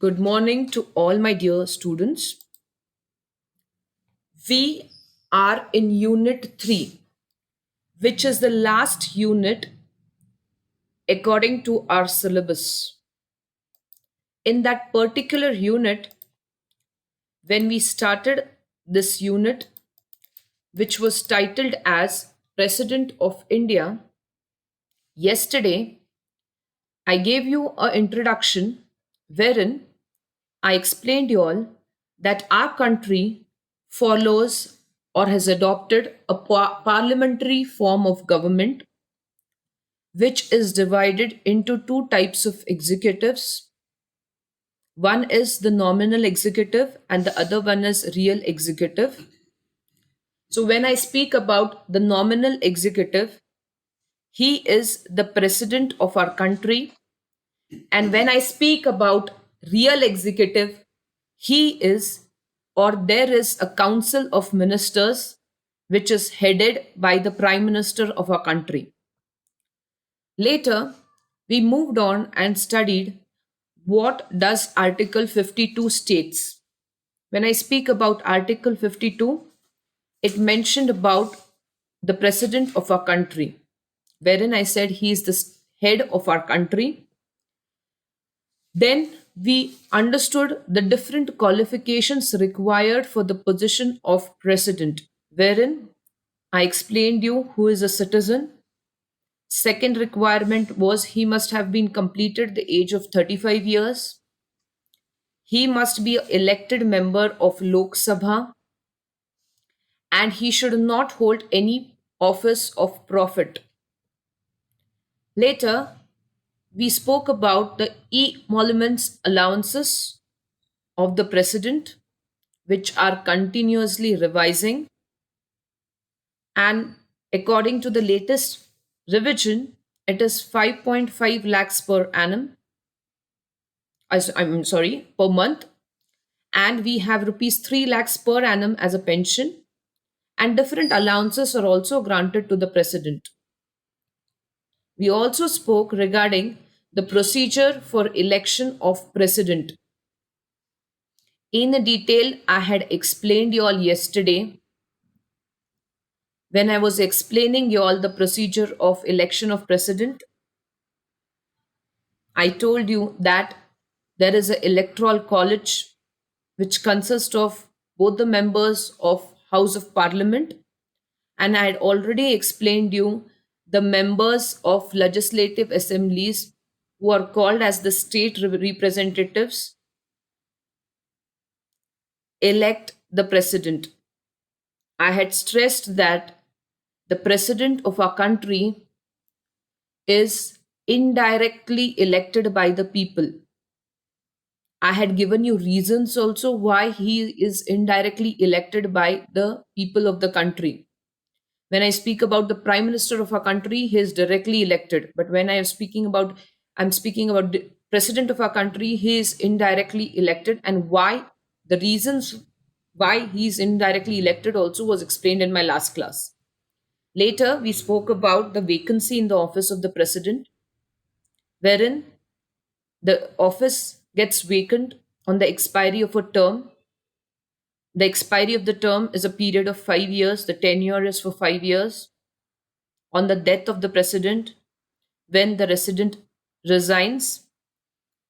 Good morning to all my dear students. We are in Unit 3, which is the last unit according to our syllabus. In that particular unit, when we started this unit, which was titled as President of India, yesterday I gave you an introduction wherein I explained you all that our country follows or has adopted a parliamentary form of government which is divided into two types of executives. One is the nominal executive and the other one is real executive. So when I speak about the nominal executive, he is the president of our country, and when I speak about real executive, he is or there is a council of ministers which is headed by the prime minister of our country. Later, we moved on and studied what does Article 52 states. When I speak about Article 52, it mentioned about the president of our country, wherein I said he is the head of our country. Then we understood the different qualifications required for the position of president, wherein I explained you who is a citizen. Second requirement was he must have been completed the age of 35 years. He must be an elected member of Lok Sabha and he should not hold any office of profit. Later, we spoke about the emoluments allowances of the president, which are continuously revising. And according to the latest revision, it is 5.5 lakhs per annum. I'm sorry, per month. And we have rupees 3 lakhs per annum as a pension. And different allowances are also granted to the president. We also spoke regarding the procedure for election of president. In the detail, I had explained you all yesterday when I was explaining you all the procedure of election of president. I told you that there is an electoral college which consists of both the members of House of Parliament, and I had already explained you the members of legislative assemblies who are called as the state representatives elect the president. I had stressed that the president of our country is indirectly elected by the people. I had given you reasons also why he is indirectly elected by the people of the country. When I speak about the prime minister of our country, he is directly elected. But when I'm speaking about the president of our country, he is indirectly elected. And why? The reasons why he is indirectly elected also was explained in my last class. Later, we spoke about the vacancy in the office of the president, wherein the office gets vacant on the expiry of a term. The expiry of the term is a period of 5 years, the tenure is for 5 years. On the death of the president, when the resident resigns,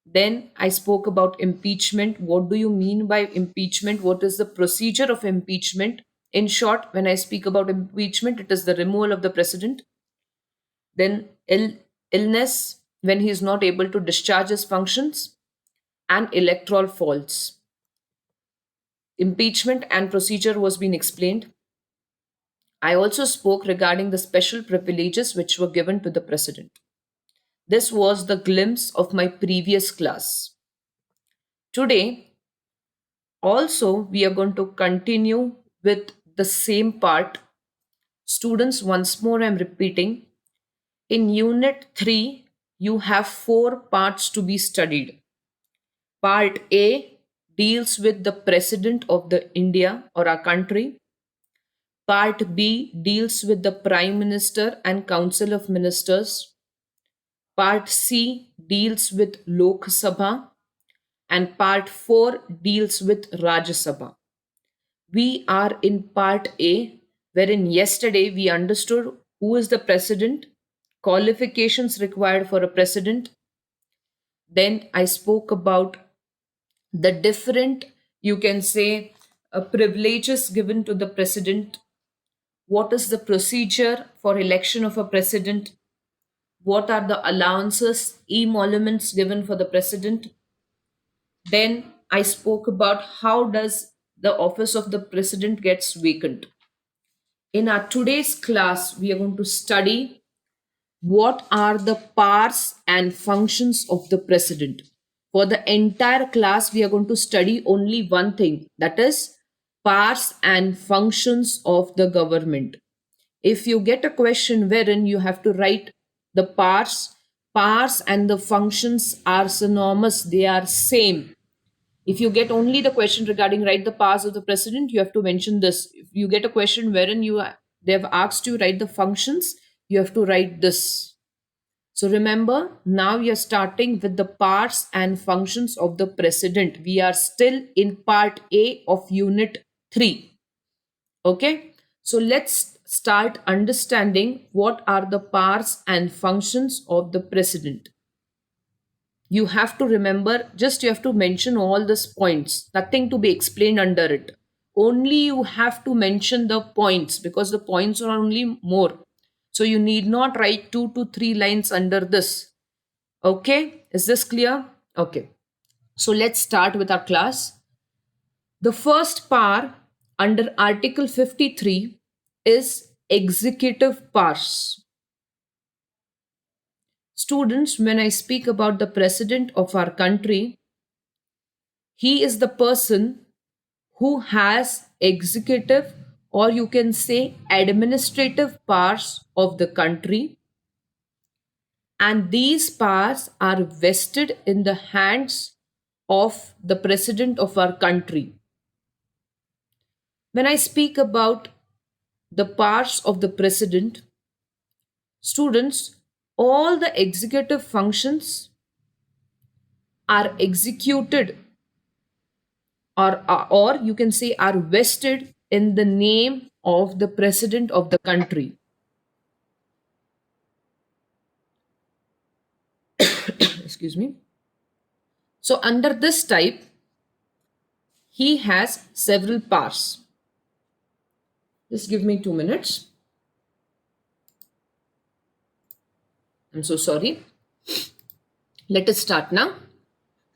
then I spoke about impeachment. What do you mean by impeachment? What is the procedure of impeachment? In short, when I speak about impeachment, it is the removal of the president. Then illness, when he is not able to discharge his functions, and electoral faults. Impeachment and procedure was being explained. I also spoke regarding the special privileges which were given to the president. This was the glimpse of my previous class. Today, also, we are going to continue with the same part. Students, once more, I'm repeating. In Unit 3, you have four parts to be studied. Part A deals with the President of the India or our country. Part B deals with the Prime Minister and Council of Ministers. Part C deals with Lok Sabha and part 4 deals with Rajya Sabha. We are in part A, wherein yesterday we understood who is the president, qualifications required for a president. Then I spoke about the different, you can say, privileges given to the president. What is the procedure for election of a president? What are the allowances, emoluments given for the president? Then I spoke about how does the office of the president gets vacant. In our today's class, we are going to study what are the powers and functions of the president. For the entire class, we are going to study only one thing, that is powers and functions of the government. If you get a question wherein you have to write the powers and the functions are synonymous, they are same. If you get only the question regarding write the powers of the president, you have to mention this. If you get a question wherein they have asked you write the functions, you have to write this. So remember, now we are starting with the parts and functions of the president. We are still in part A of unit 3. Okay, so let's start understanding what are the parts and functions of the president. You have to remember, just you have to mention all these points, nothing to be explained under it. Only you have to mention the points because the points are only more. So you need not write 2 to 3 lines under this. Okay, is this clear? Okay, so let's start with our class. The first power under Article 53 is executive powers. Students, when I speak about the president of our country, he is the person who has executive or you can say administrative powers of the country, and these powers are vested in the hands of the president of our country. When I speak about the powers of the president, students, all the executive functions are executed or you can say are vested in the name of the president of the country. Excuse me. So under this type, he has several powers. Just give me 2 minutes. I'm so sorry. Let us start now.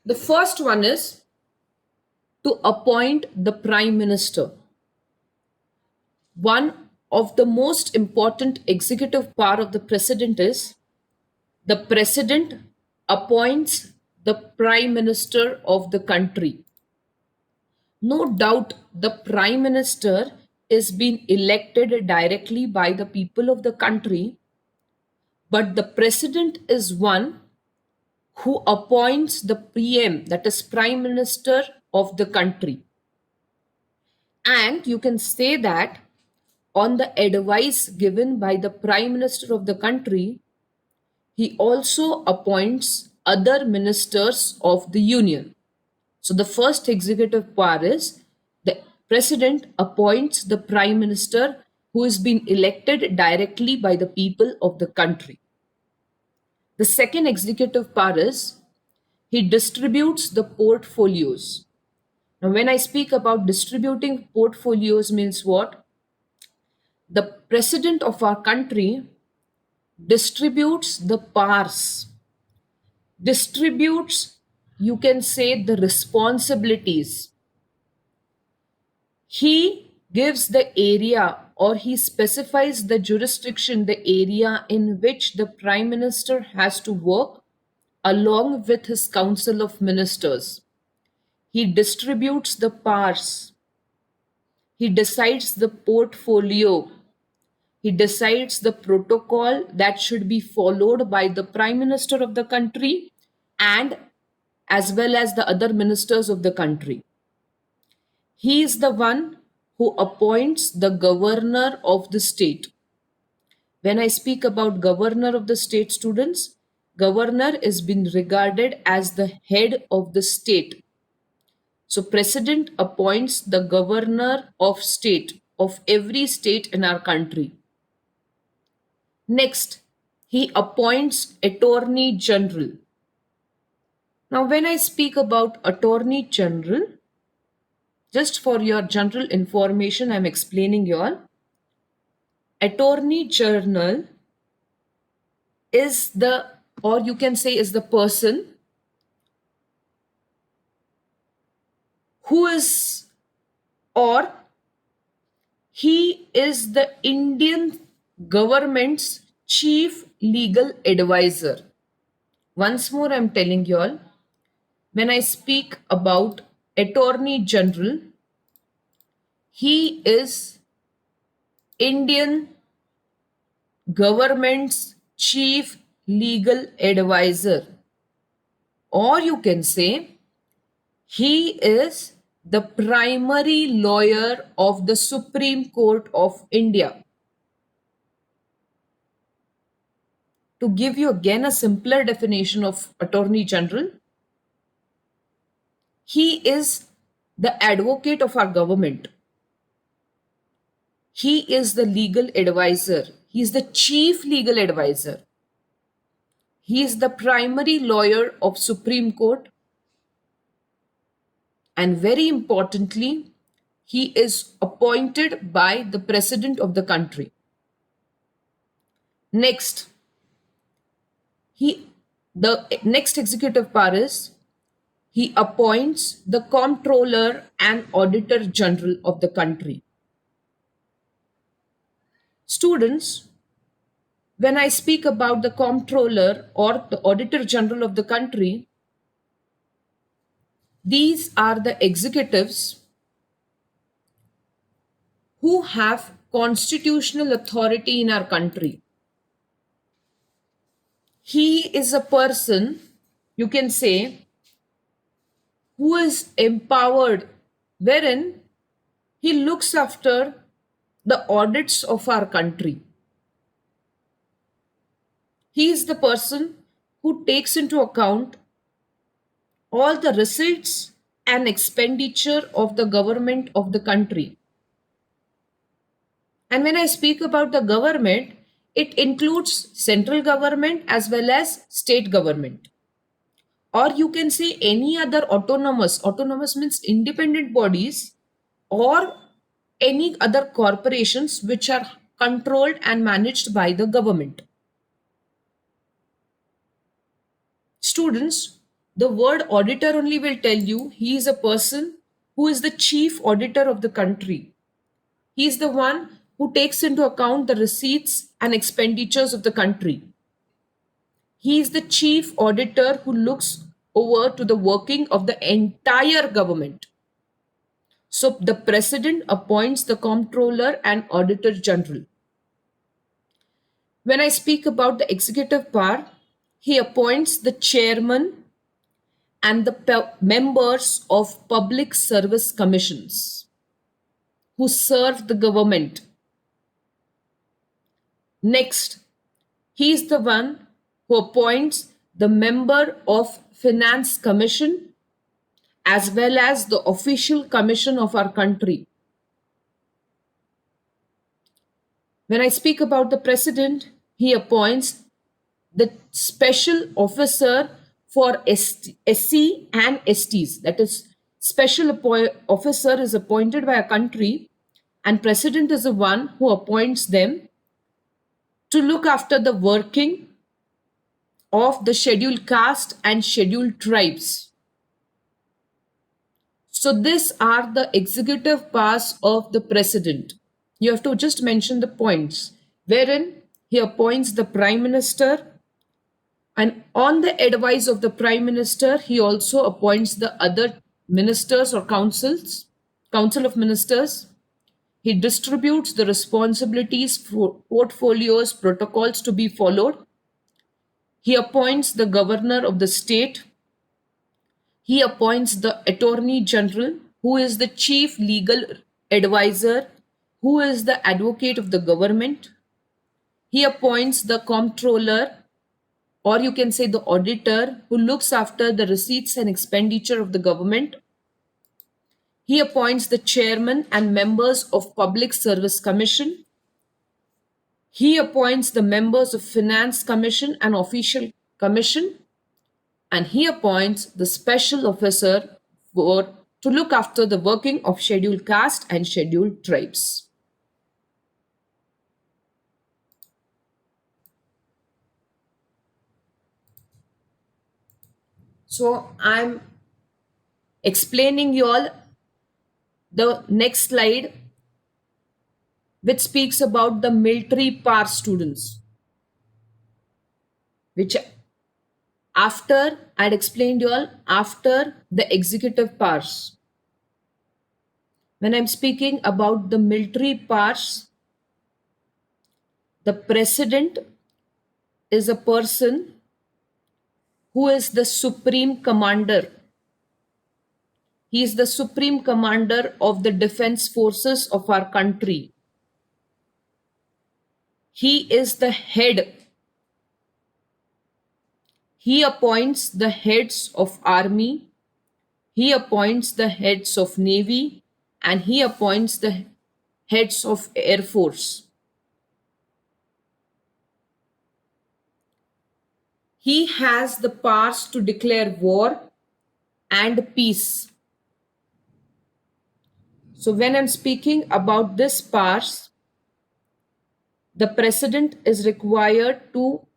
The first one is to appoint the prime minister. One of the most important executive power of the president is the president appoints the prime minister of the country. No doubt the prime minister is being elected directly by the people of the country, but the president is one who appoints the PM, that is prime minister of the country. And you can say that on the advice given by the prime minister of the country, he also appoints other ministers of the union. So the first executive power is the president appoints the prime minister who is being elected directly by the people of the country. The second executive power is he distributes the portfolios. Now, when I speak about distributing portfolios means what? The president of our country distributes the powers, distributes, you can say, the responsibilities. He gives the area or he specifies the jurisdiction, the area in which the prime minister has to work along with his council of ministers. He distributes the powers. He decides the portfolio. He decides the protocol that should be followed by the prime minister of the country and as well as the other ministers of the country. He is the one who appoints the governor of the state. When I speak about governor of the state, students, governor is being regarded as the head of the state. So president appoints the governor of state of every state in our country. Next, he appoints attorney general. Now, when I speak about attorney general, just for your general information, I'm explaining you all. Attorney general is the, or you can say, is the person who is, or he is the Indian government's chief legal advisor. Once more, I'm telling you all, when I speak about attorney general, he is Indian government's chief legal advisor, or you can say he is the primary lawyer of the Supreme Court of India. To give you again a simpler definition of attorney general, he is the advocate of our government. He is the legal advisor. He is the chief legal advisor. He is the primary lawyer of Supreme Court. And very importantly, he is appointed by the president of the country. Next, the next executive power is he appoints the comptroller and auditor general of the country. Students, when I speak about the comptroller or the auditor general of the country, these are the executives who have constitutional authority in our country. He is a person, you can say, who is empowered, wherein he looks after the audits of our country. He is the person who takes into account all the receipts and expenditure of the government of the country. And when I speak about the government, it includes central government as well as state government. Or you can say any other autonomous means independent bodies, or any other corporations which are controlled and managed by the government. Students, the word auditor only will tell you he is a person who is the chief auditor of the country. He is the one who takes into account the receipts and expenditures of the country. He is the chief auditor who looks over to the working of the entire government. So the president appoints the comptroller and auditor general. When I speak about the executive power, he appoints the chairman and the members of public service commissions who serve the government. Next, he is the one who appoints the member of finance commission as well as the official commission of our country. When I speak about the president, he appoints the special officer for SC and STs. That is, special officer is appointed by a country and president is the one who appoints them to look after the working of the scheduled caste and scheduled tribes. So these are the executive powers of the president. You have to just mention the points wherein he appoints the prime minister, and on the advice of the prime minister, he also appoints the other ministers or council of ministers. He distributes the responsibilities for portfolios, protocols to be followed. He appoints the governor of the state. He appoints the attorney general, who is the chief legal advisor, who is the advocate of the government. He appoints the comptroller, or you can say the auditor, who looks after the receipts and expenditure of the government. He appoints the chairman and members of Public Service Commission. He appoints the members of Finance Commission and Official Commission, and he appoints the special officer to look after the working of scheduled caste and scheduled tribes. So I'm explaining you all the next slide, which speaks about the military power students, which after I'd explained you all after the executive powers. When I'm speaking about the military powers, the president is a person who is the supreme commander. He is the supreme commander of the defense forces of our country. He is the head. He appoints the heads of army, he appoints the heads of navy, and he appoints the heads of air force. He has the powers to declare war and peace. So when I'm speaking about this powers, the president is required to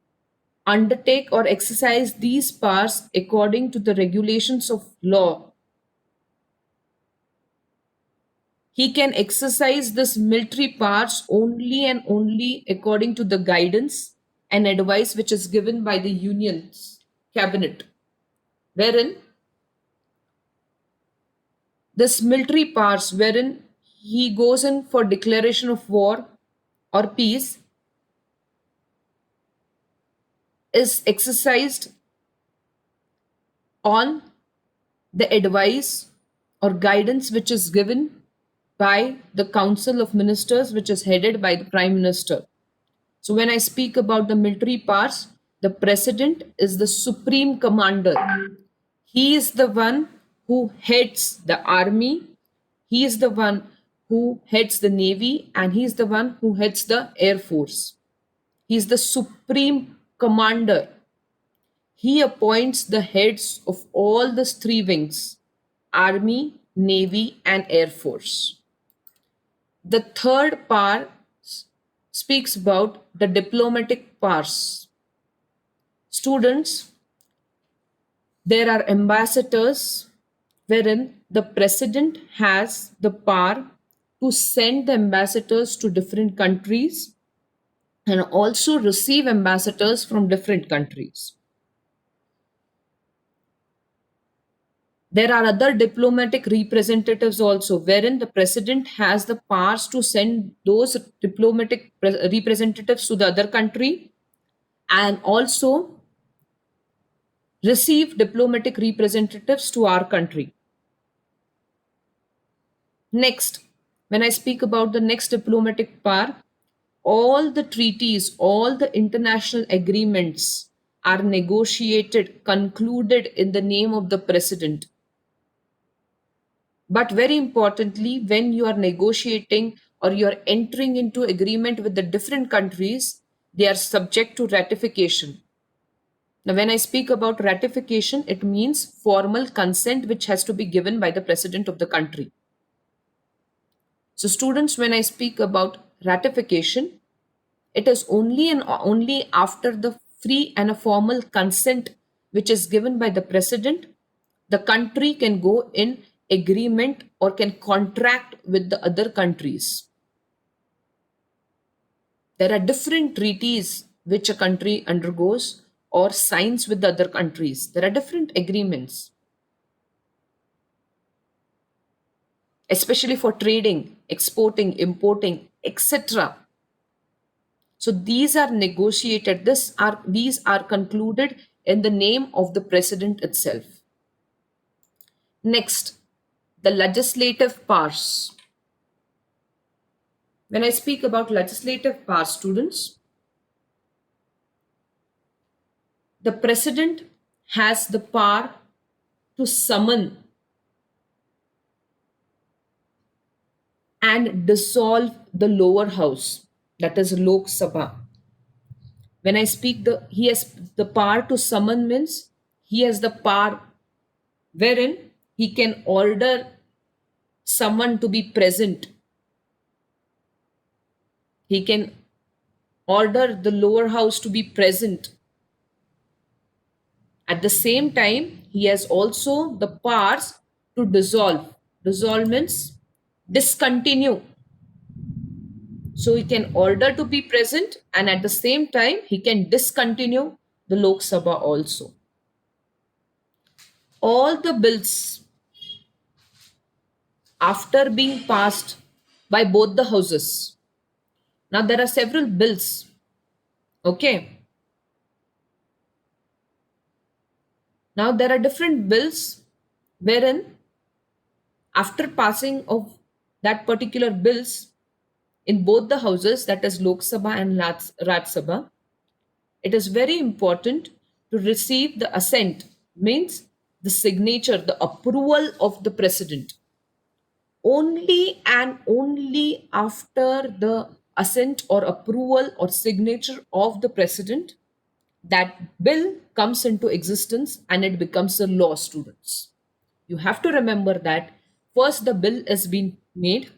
undertake or exercise these powers according to the regulations of law. He can exercise this military powers only and only according to the guidance and advice which is given by the union's cabinet, wherein this military powers, wherein he goes in for declaration of war or peace, is exercised on the advice or guidance which is given by the Council of Ministers, which is headed by the Prime Minister. So when I speak about the military powers, the president is the supreme commander. He is the one who heads the army, he is the one who heads the navy, and he is the one who heads the air force. He is the supreme commander. He appoints the heads of all the three wings: army, navy, and air force. The third part speaks about the diplomatic powers. Students, there are ambassadors, wherein the president has the power to send the ambassadors to different countries and also receive ambassadors from different countries. There are other diplomatic representatives also, wherein the president has the powers to send those diplomatic representatives to the other country and also receive diplomatic representatives to our country. Next, when I speak about the next diplomatic power, all the treaties, all the international agreements are negotiated, concluded in the name of the president. But very importantly, when you are negotiating or you are entering into agreement with the different countries, they are subject to ratification. Now, when I speak about ratification, it means formal consent which has to be given by the president of the country. So, students, when I speak about ratification, it is only and only after the free and a formal consent which is given by the president, the country can go in agreement or can contract with the other countries. There are different treaties which a country undergoes or signs with the other countries. There are different agreements, especially for trading, exporting, importing, etc. So these are negotiated. These are concluded in the name of the president itself. Next, the legislative powers. When I speak about legislative power, students, the president has the power to summon and dissolve the lower house, that is Lok Sabha. When I speak he has the power to summon means he has the power wherein he can order someone to be present. He can order the lower house to be present. At the same time, he has also the powers to dissolve. Dissolve means discontinue. So he can order to be present, and at the same time, he can discontinue the Lok Sabha also. All the bills after being passed by both the houses. Now there are several bills. Okay. Now there are different bills wherein after passing of that particular bills in both the houses, that is Lok Sabha and Raj Sabha, it is very important to receive the assent, means the signature, the approval of the president. Only and only after the assent or approval or signature of the president, that bill comes into existence and it becomes a law, students. You have to remember that first the bill is being made,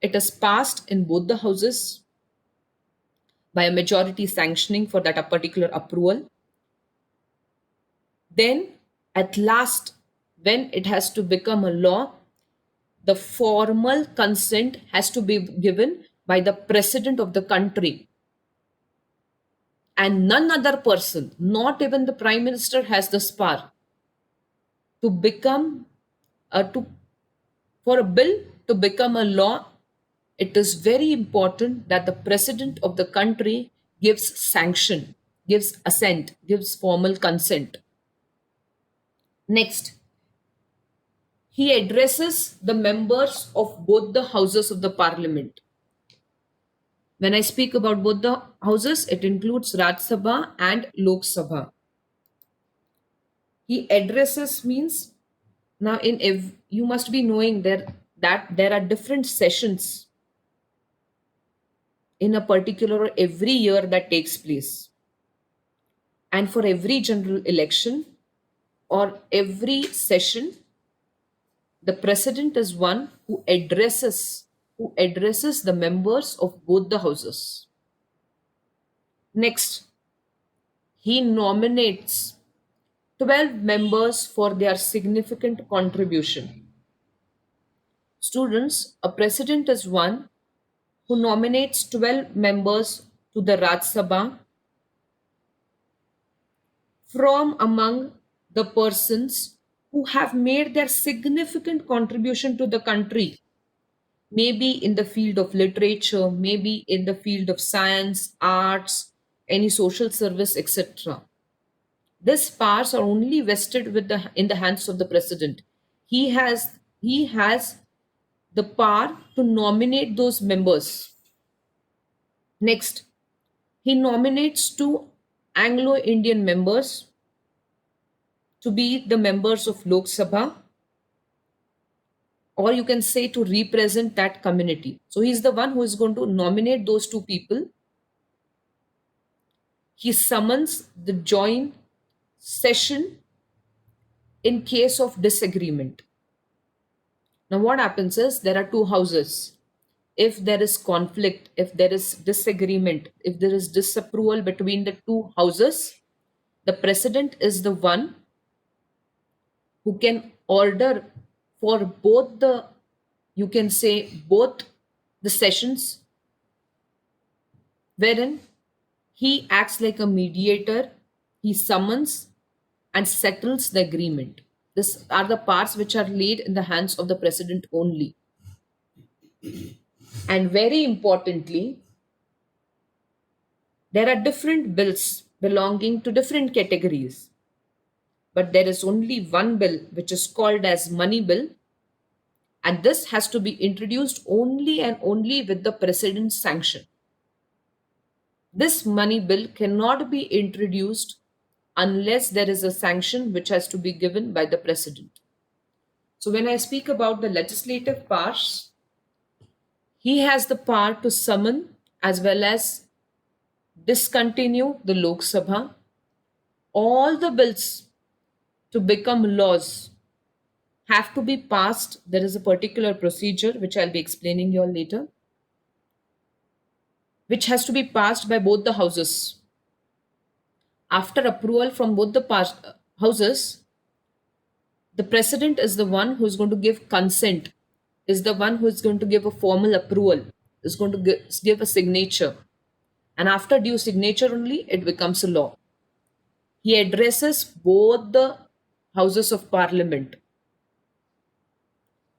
it is passed in both the houses by a majority sanctioning for that a particular approval. Then at last, when it has to become a law, the formal consent has to be given by the president of the country, and none other person, not even the prime minister, has this power to become to for a bill to become a law. It is very important that the president of the country gives sanction, gives assent, gives formal consent. Next, he addresses the members of both the houses of the parliament. When I speak about both the houses, it includes Raj Sabha and Lok Sabha. He addresses means now you must be knowing that there are different sessions in a particular every year that takes place. And for every general election or every session, the president is one who addresses the members of both the houses. Next, he nominates 12 members for their significant contribution. Students, a president is one who nominates 12 members to the Raj Sabha from among the persons who have made their significant contribution to the country, maybe in the field of literature, maybe in the field of science, arts, any social service, etc. These powers are only vested in the hands of the president. He has the power to nominate those members. Next, he nominates two Anglo-Indian members to be the members of Lok Sabha, or you can say to represent that community. So he's the one who is going to nominate those two people. He summons the joint session in case of disagreement. Now, what happens is there are two houses. If there is conflict, if there is disagreement, if there is disapproval between the two houses, the president is the one who can order for both the, you can say, both the sessions, wherein he acts like a mediator, he summons and settles the agreement. These are the parts which are laid in the hands of the president only. And very importantly, there are different bills belonging to different categories. But there is only one bill which is called as money bill, and this has to be introduced only and only with the president's sanction. This money bill cannot be introduced unless there is a sanction which has to be given by the president. So when I speak about the legislative powers, He has the power to summon as well as discontinue the Lok Sabha. All the bills to become laws have to be passed. There is a particular procedure which I'll be explaining you all later, which has to be passed by both the houses. After approval from both the houses, the president is the one who is going to give consent, is the one who is going to give a formal approval, is going to give a signature. And after due signature only, it becomes a law. He addresses both the houses of parliament.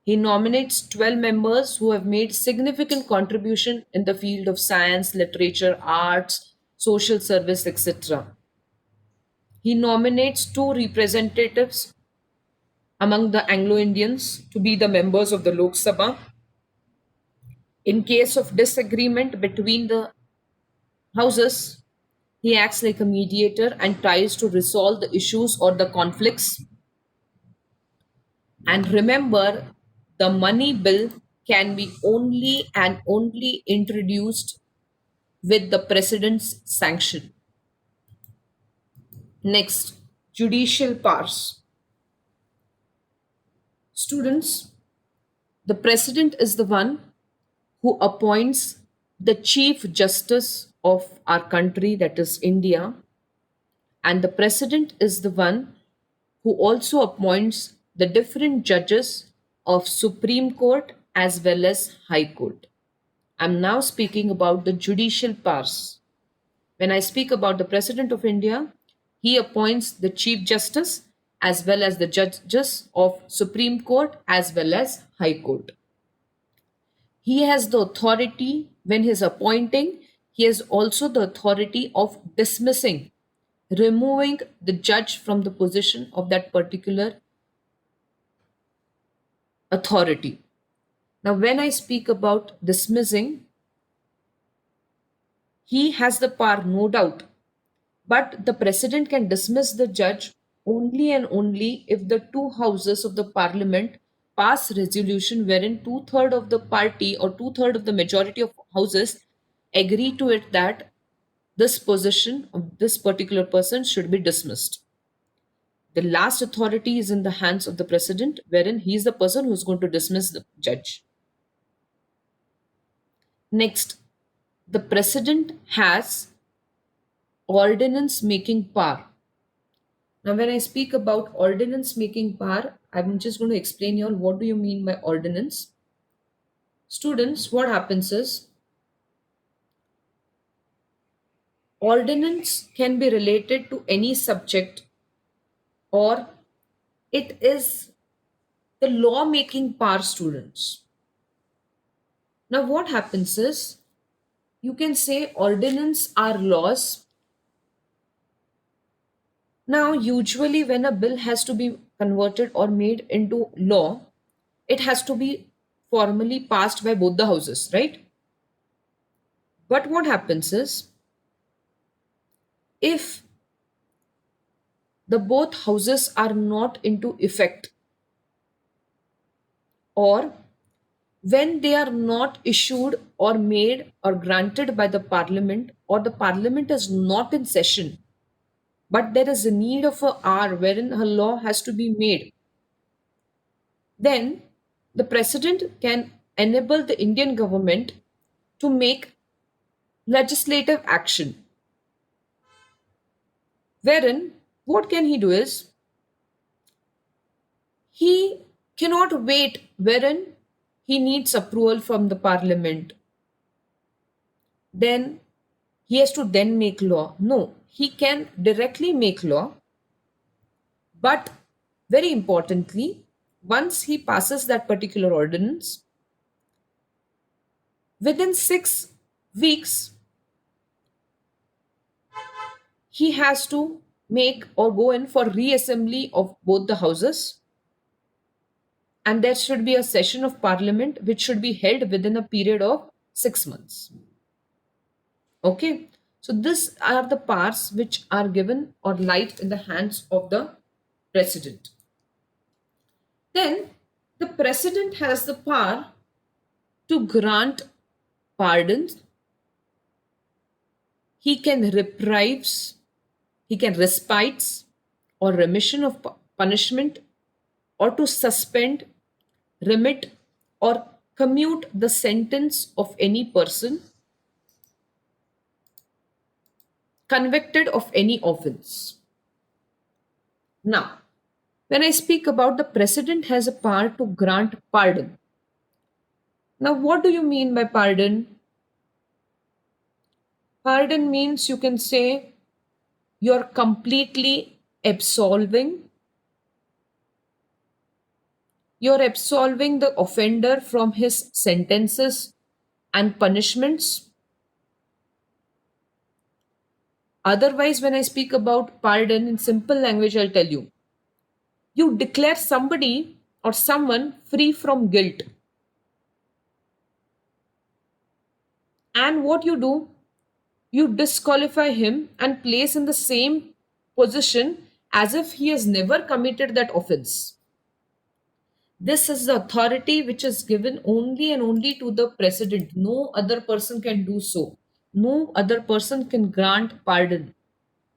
He nominates 12 members who have made significant contribution in the field of science, literature, arts, social service, etc. He nominates two representatives among the Anglo-Indians to be the members of the Lok Sabha. In case of disagreement between the houses, he acts like a mediator and tries to resolve the issues or the conflicts. And remember, the money bill can be only and only introduced with the president's sanction. Next, judicial powers. Students, the president is the one who appoints the chief justice of our country, that is India, and the president is the one who also appoints the different judges of Supreme Court as well as High Court. I'm now speaking about the judicial powers. When I speak about the President of India, he appoints the Chief Justice as well as the judges of Supreme Court as well as High Court. He has the authority when he is appointing, he has also the authority of dismissing, removing the judge from the position of that particular authority. Now, when I speak about dismissing, he has the power, no doubt, but the president can dismiss the judge only and only if the two houses of the parliament pass resolution wherein two-thirds of the party or two-thirds of the majority of houses agree to it that this position of this particular person should be dismissed. The last authority is in the hands of the president, wherein he is the person who's going to dismiss the judge. Next, the president has ordinance making power. Now, when I speak about ordinance making power, I'm just going to explain you all what do you mean by ordinance. Students, what happens is ordinance can be related to any subject, or it is the law making power, students. Now, what happens is you can say ordinance are laws. Now, usually, when a bill has to be converted or made into law, it has to be formally passed by both the houses, right? But what happens is if the both houses are not into effect, or when they are not issued or made or granted by the parliament, or the parliament is not in session, but there is a need of an hour wherein a law has to be made, then the president can enable the Indian government to make legislative action. Wherein, what can he do is, he cannot wait wherein he needs approval from the parliament. Then he has to then make law. No, he can directly make law, but very importantly, once he passes that particular ordinance, within 6 weeks, he has to make or go in for reassembly of both the houses, and there should be a session of parliament which should be held within a period of 6 months. Okay, so these are the powers which are given or lied in the hands of the president. Then the president has the power to grant pardons, he can reprieve, he can respites or remission of punishment, or to suspend, remit, or commute the sentence of any person convicted of any offense. Now, when I speak about the president has a power to grant pardon. Now, what do you mean by pardon? Pardon means you can say you're completely absolving, you're absolving the offender from his sentences and punishments. Otherwise, when I speak about pardon in simple language, I'll tell you declare somebody or someone free from guilt. And what you do, you disqualify him and place in the same position as if he has never committed that offense. This is the authority which is given only and only to the president. No other person can do so. No other person can grant pardon.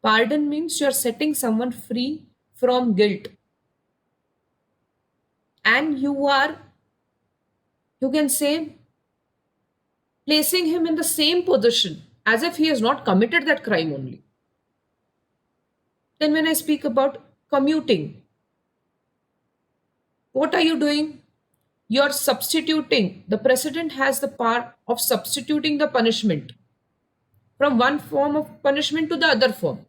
Pardon means you are setting someone free from guilt. And you can say, placing him in the same position as if he has not committed that crime only. Then, when I speak about commuting, what are you doing? You're substituting. The president has the power of substituting the punishment from one form of punishment to the other form.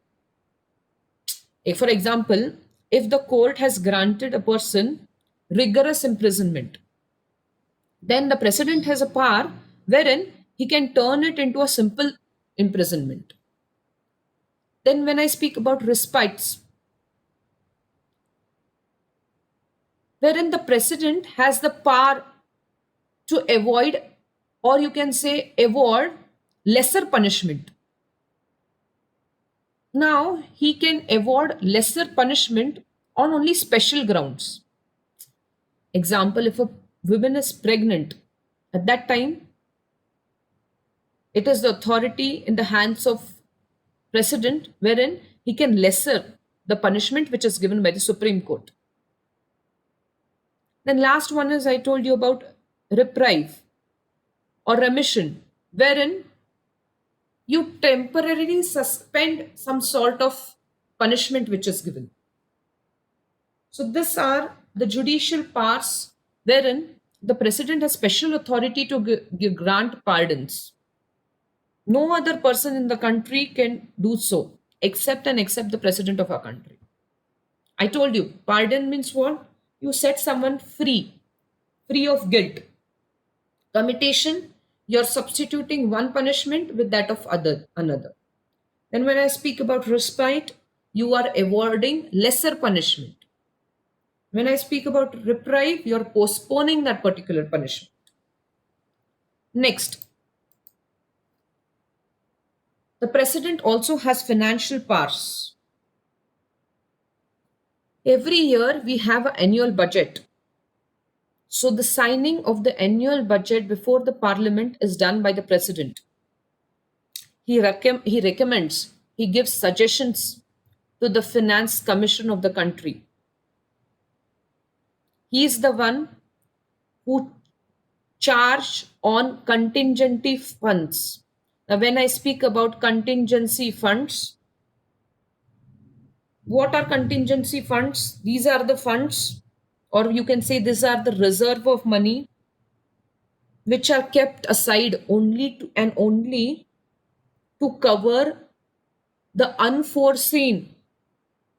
For example, if the court has granted a person rigorous imprisonment, then the president has a power wherein he can turn it into a simple imprisonment. Then, when I speak about respites, wherein the president has the power to avoid, or you can say award, lesser punishment. Now he can award lesser punishment on only special grounds. Example, if a woman is pregnant, at that time it is the authority in the hands of president wherein he can lesser the punishment which is given by the Supreme Court. Then last one is I told you about reprieve or remission, wherein you temporarily suspend some sort of punishment which is given. So these are the judicial powers wherein the president has special authority to grant pardons. No other person in the country can do so except and except the president of our country. I told you, pardon means what? You set someone free, free of guilt. Commutation, you're substituting one punishment with that of another. Then when I speak about respite, you are awarding lesser punishment. When I speak about reprieve, you're postponing that particular punishment. Next, the president also has financial powers. Every year we have an annual budget. So the signing of the annual budget before the parliament is done by the president. He recommends, he gives suggestions to the finance commission of the country. He is the one who charge on contingency funds. Now, when I speak about contingency funds, what are contingency funds? These are the funds, or you can say these are the reserve of money which are kept aside only to cover the unforeseen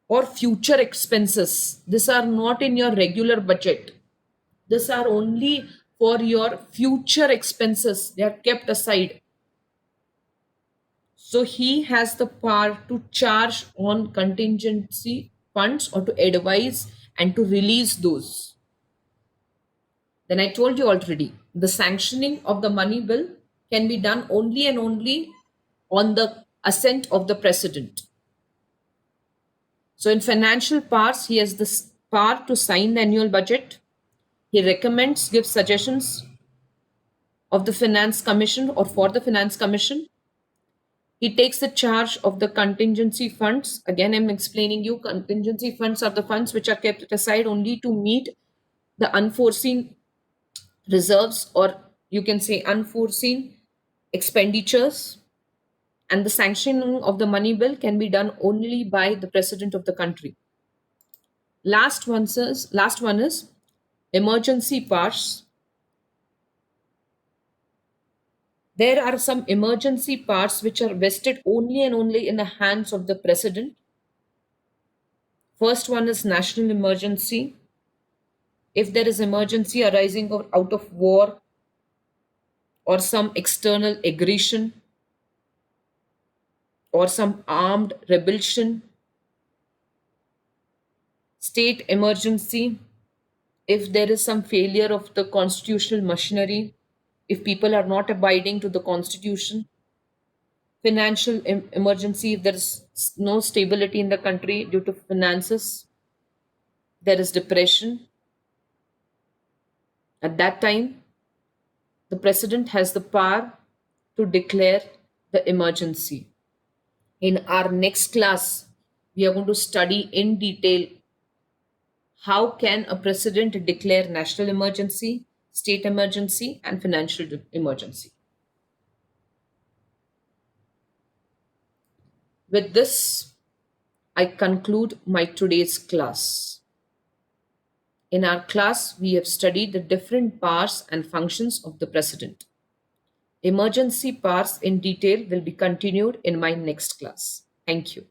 or future expenses. These are not in your regular budget. These are only for your future expenses. They are kept aside. So he has the power to charge on contingency funds or to advise and to release those. Then I told you already, the sanctioning of the money bill can be done only and only on the assent of the president. So in financial powers, he has the power to sign the annual budget. He recommends, gives suggestions of the Finance Commission or for the Finance Commission. He takes the charge of the contingency funds. Again, I'm explaining you contingency funds are the funds which are kept aside only to meet the unforeseen reserves, or you can say unforeseen expenditures. And the sanctioning of the money bill can be done only by the president of the country. Last one is emergency powers. There are some emergency powers which are vested only and only in the hands of the president. First one is national emergency. If there is emergency arising out of war or some external aggression or some armed rebellion. State emergency, if there is some failure of the constitutional machinery, if people are not abiding to the constitution. Financial emergency, if there is no stability in the country due to finances, there is depression. At that time, the president has the power to declare the emergency. In our next class, we are going to study in detail how can a president declare national emergency, state emergency, and financial emergency. With this, I conclude my today's class. In our class, we have studied the different powers and functions of the president. Emergency powers in detail will be continued in my next class. Thank you.